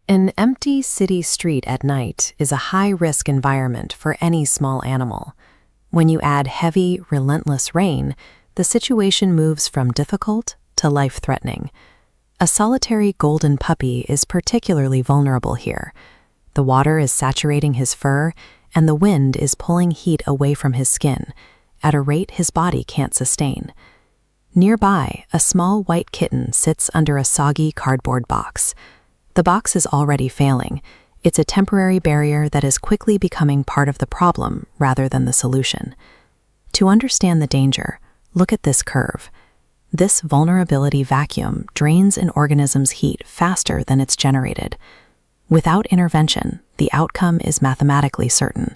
An empty city street at night is a high-risk environment for any small animal. When you add heavy, relentless rain, the situation moves from difficult to life-threatening. A solitary golden puppy is particularly vulnerable here. The water is saturating his fur, and the wind is pulling heat away from his skin, at a rate his body can't sustain. Nearby, a small white kitten sits under a soggy cardboard box. The box is already failing. It's a temporary barrier that is quickly becoming part of the problem rather than the solution. To understand the danger, look at this curve. This vulnerability vacuum drains an organism's heat faster than it's generated. Without intervention, the outcome is mathematically certain.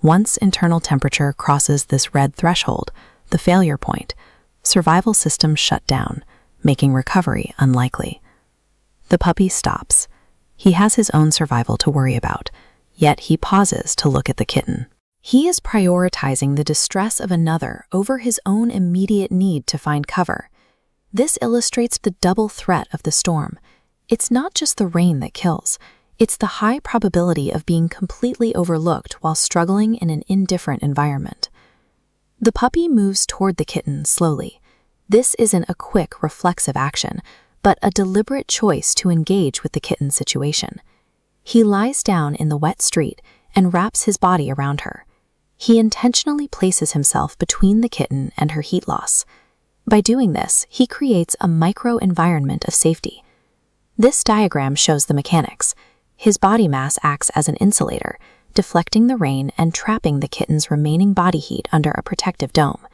Once internal temperature crosses this red threshold, the failure point, survival systems shut down, making recovery unlikely. The puppy stops. He has his own survival to worry about, yet he pauses to look at the kitten. He is prioritizing the distress of another over his own immediate need to find cover. This illustrates the double threat of the storm. It's not just the rain that kills. It's the high probability of being completely overlooked while struggling in an indifferent environment. The puppy moves toward the kitten slowly. This isn't a quick, reflexive action, but a deliberate choice to engage with the kitten's situation. He lies down in the wet street and wraps his body around her. He intentionally places himself between the kitten and her heat loss. By doing this, he creates a micro-environment of safety. This diagram shows the mechanics. His body mass acts as an insulator, deflecting the rain and trapping the kitten's remaining body heat under a protective dome.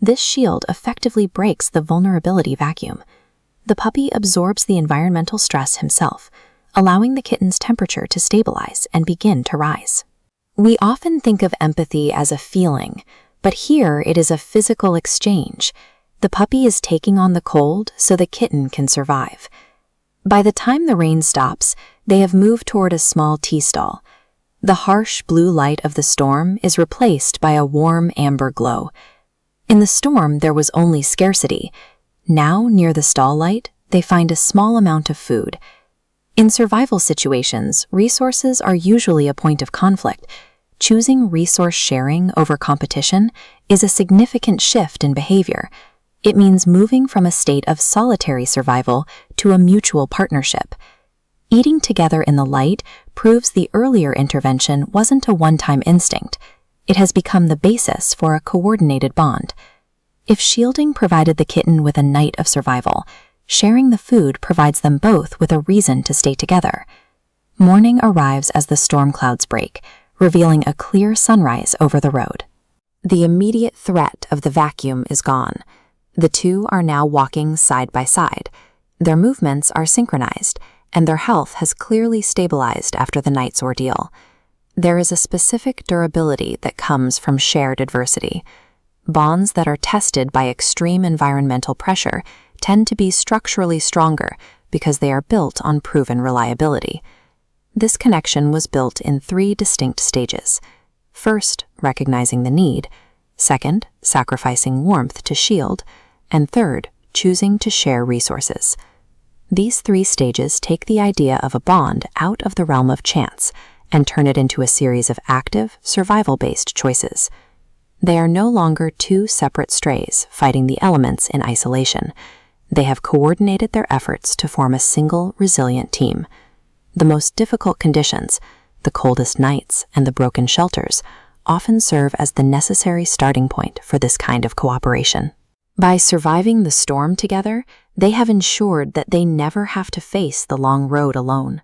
This shield effectively breaks the vulnerability vacuum. The puppy absorbs the environmental stress himself, allowing the kitten's temperature to stabilize and begin to rise. We often think of empathy as a feeling, but here it is a physical exchange. The puppy is taking on the cold so the kitten can survive. By the time the rain stops, they have moved toward a small tea stall. The harsh blue light of the storm is replaced by a warm amber glow. In the storm, there was only scarcity. Now, near the stall light, they find a small amount of food. In survival situations, resources are usually a point of conflict. Choosing resource sharing over competition is a significant shift in behavior. It means moving from a state of solitary survival to a mutual partnership. Eating together in the light proves the earlier intervention wasn't a one-time instinct. It has become the basis for a coordinated bond. If shielding provided the kitten with a night of survival, sharing the food provides them both with a reason to stay together. Morning arrives as the storm clouds break, revealing a clear sunrise over the road. The immediate threat of the vacuum is gone. The two are now walking side by side. Their movements are synchronized, and their health has clearly stabilized after the night's ordeal. There is a specific durability that comes from shared adversity. Bonds that are tested by extreme environmental pressure tend to be structurally stronger because they are built on proven reliability. This connection was built in 3 distinct stages. First, recognizing the need. Second, sacrificing warmth to shield. And third, choosing to share resources. These 3 stages take the idea of a bond out of the realm of chance and turn it into a series of active, survival-based choices. They are no longer 2 separate strays fighting the elements in isolation. They have coordinated their efforts to form a single, resilient team. The most difficult conditions, the coldest nights and the broken shelters, often serve as the necessary starting point for this kind of cooperation. By surviving the storm together, they have ensured that they never have to face the long road alone.